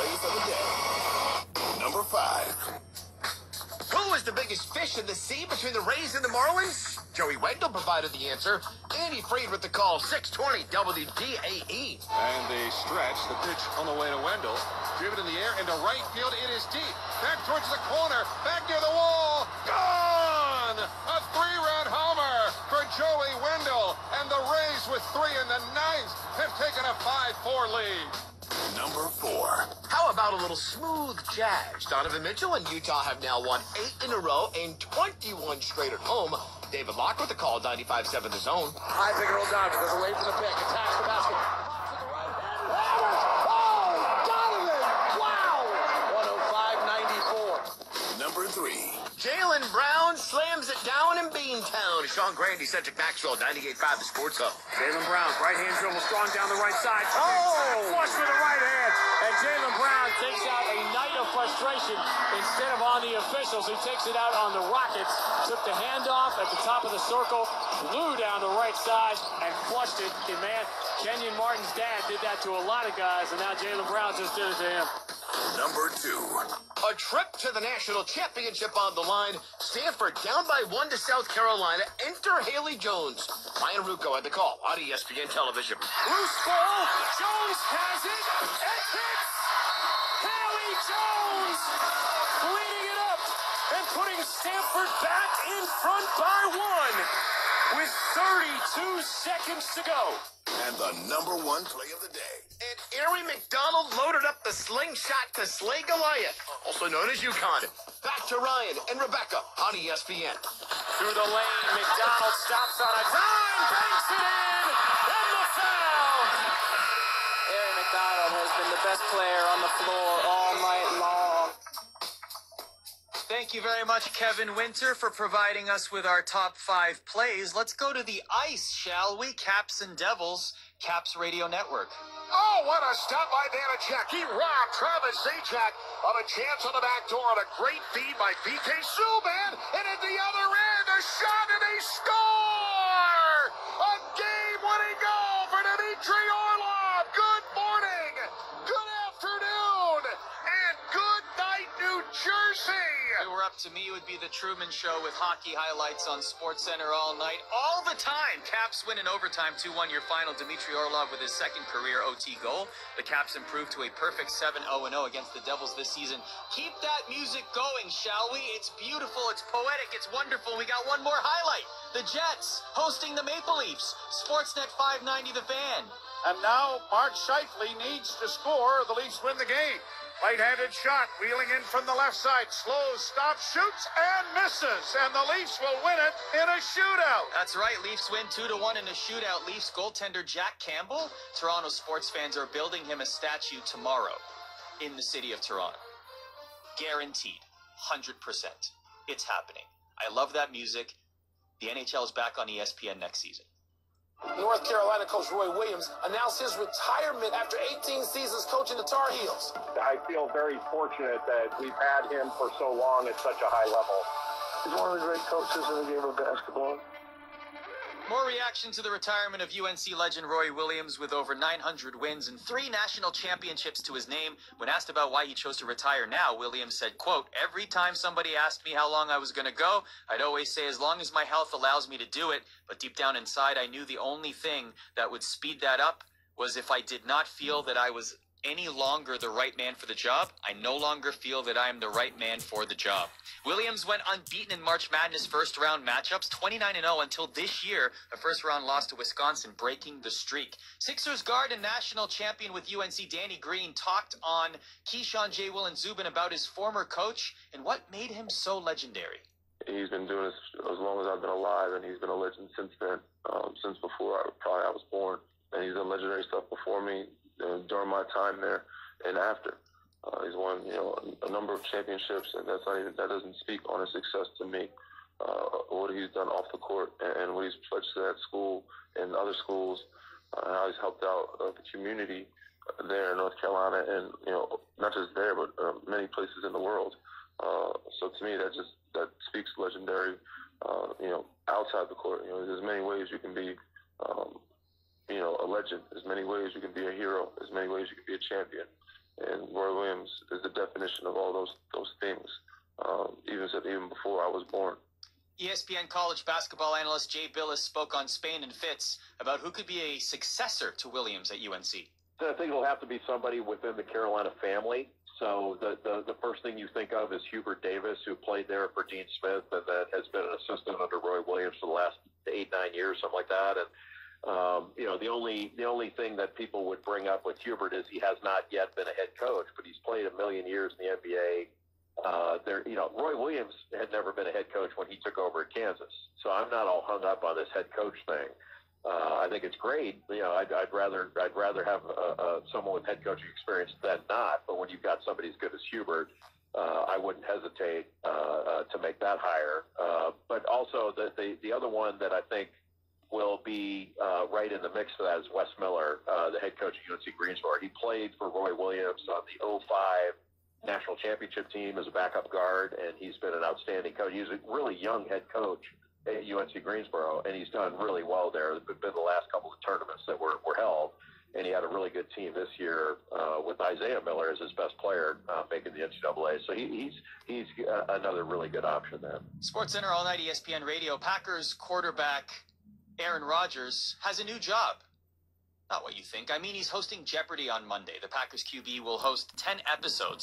plays of the day. Number 5. Who was the biggest fish in the sea between the Rays and the Marlins? Joey Wendell provided the answer. Andy Freed with the call, 620 WDAE. And they stretch the pitch on the way to Wendell. Driven in the air into right field. It is deep. Back towards the corner. Back near the wall. Gone! A 3-run homer for Joey Wendell. And the Rays with 3 in the 9th have taken a 5-4 lead. Number 4. How about a little smooth jazz? Donovan Mitchell and Utah have now won 8 in a row and 21 straight at home. David Locke with the call, 95.7 The Zone. High pick and roll Donovan goes away from the pick, attacks the basket. To the right hand. Oh, Donovan! Wow! 105-94. Number 3. Jaylen Brown slams it down in Beantown. Sean Grandy, Cedric Maxwell, 98.5 The Sports Hub. Jaylen Brown, right-hand dribble, strong down the right side. Oh! Flush with the right hand. And Jaylen Brown takes out a night of frustration. Instead of on the officials, he takes it out on the Rockets. Took the handoff at the top of the circle, flew down the right side, and flushed it. And man, Kenyon Martin's dad did that to a lot of guys, and now Jaylen Brown just did it to him. Number 2. A trip to the national championship on the line. Stanford down by 1 to South Carolina. Enter Haley Jones. Ryan Rucco at the call on ESPN television. Loose ball. Jones has it. And hits. Haley Jones leading it up and putting Stanford back in front by 1 with 32 seconds to go. And the number 1 play of the day. And Ari McDonald loaded up the slingshot to slay Goliath, also known as UConn. Back to Ryan and Rebecca on ESPN. Through the lane, McDonald stops on a dime, banks it in, and the foul. Ari McDonald has been the best player on the floor all night long. Thank you very much, Kevin Winter, for providing us with our top 5 plays. Let's go to the ice, shall we? Caps and Devils, Caps Radio Network. Oh, what a stop by Vanacek. He robbed Travis Zajac of a chance on the back door on a great feed by PK Subban. And at the other end, a shot and they score! A game-winning goal for Dmitry Orlov. Good morning, good afternoon, and good night, New Jersey. If it were up to me, it would be the Truman Show with hockey highlights on SportsCenter all night, all the time. Caps win in overtime, 2-1 your final. Dmitry Orlov with his second career OT goal. The Caps improved to a perfect 7-0-0 against the Devils this season. Keep that music going, shall we? It's beautiful, it's poetic, it's wonderful. We got one more highlight. The Jets hosting the Maple Leafs. Sportsnet 590 The Fan. And now Mark Scheifele needs to score. The Leafs win the game. Right-handed shot, wheeling in from the left side. Slows, stops, shoots, and misses. And the Leafs will win it in a shootout. That's right. Leafs win 2-1 in a shootout. Leafs goaltender Jack Campbell. Toronto sports fans are building him a statue tomorrow in the city of Toronto. Guaranteed. 100%. It's happening. I love that music. The NHL is back on ESPN next season. North Carolina coach Roy Williams announced his retirement after 18 seasons coaching the Tar Heels. I feel very fortunate that we've had him for so long at such a high level. He's one of the great coaches in the game of basketball. More reaction to the retirement of UNC legend Roy Williams with over 900 wins and 3 national championships to his name. When asked about why he chose to retire now, Williams said, quote, "Every time somebody asked me how long I was going to go, I'd always say as long as my health allows me to do it. But deep down inside, I knew the only thing that would speed that up was if I did not feel that I was any longer the right man for the job. I no longer feel that I am the right man for the job." Williams went unbeaten in March Madness first-round matchups, 29-0 until this year, a first-round loss to Wisconsin, breaking the streak. Sixers guard and national champion with UNC Danny Green talked on Keyshawn J. Will and Zubin about his former coach and what made him so legendary. He's been doing this as long as I've been alive, and he's been a legend since then, since before I was born. And he's done legendary stuff before me, during my time there and after. He's won, a number of championships, and that doesn't speak on his success to me. What he's done off the court and what he's pledged to that school and other schools, and how he's helped out the community there in North Carolina, and not just there, but many places in the world. So to me, that speaks legendary. Outside the court, there's many ways you can be, a legend. There's many ways you can be a hero. There's many ways you can be a champion. And Roy Williams is the definition of all those things, even before I was born. ESPN college basketball analyst Jay Billis spoke on Spain and Fitz about who could be a successor to Williams at UNC. I think it'll have to be somebody within the Carolina family. So the first thing you think of is Hubert Davis, who played there for Dean Smith and then has been an assistant under Roy Williams for the last 8-9 years, something like that. And the only thing that people would bring up with Hubert is he has not yet been a head coach, but he's played a million years in the NBA. Roy Williams had never been a head coach when he took over at Kansas, so I'm not all hung up on this head coach thing. I think it's great. I'd rather have someone with head coaching experience than not. But when you've got somebody as good as Hubert, I wouldn't hesitate to make that hire. But also the other one that I think will be right in the mix for that is Wes Miller, the head coach at UNC Greensboro. He played for Roy Williams on the 2005 national championship team as a backup guard, and he's been an outstanding coach. He's a really young head coach at UNC Greensboro, and he's done really well there. It's been the last couple of tournaments that were held, and he had a really good team this year with Isaiah Miller as his best player making the NCAA. So he's another really good option there. SportsCenter All Night ESPN Radio. Packers quarterback Aaron Rodgers has a new job. Not what you think. I mean, he's hosting Jeopardy on Monday. The Packers QB will host 10 episodes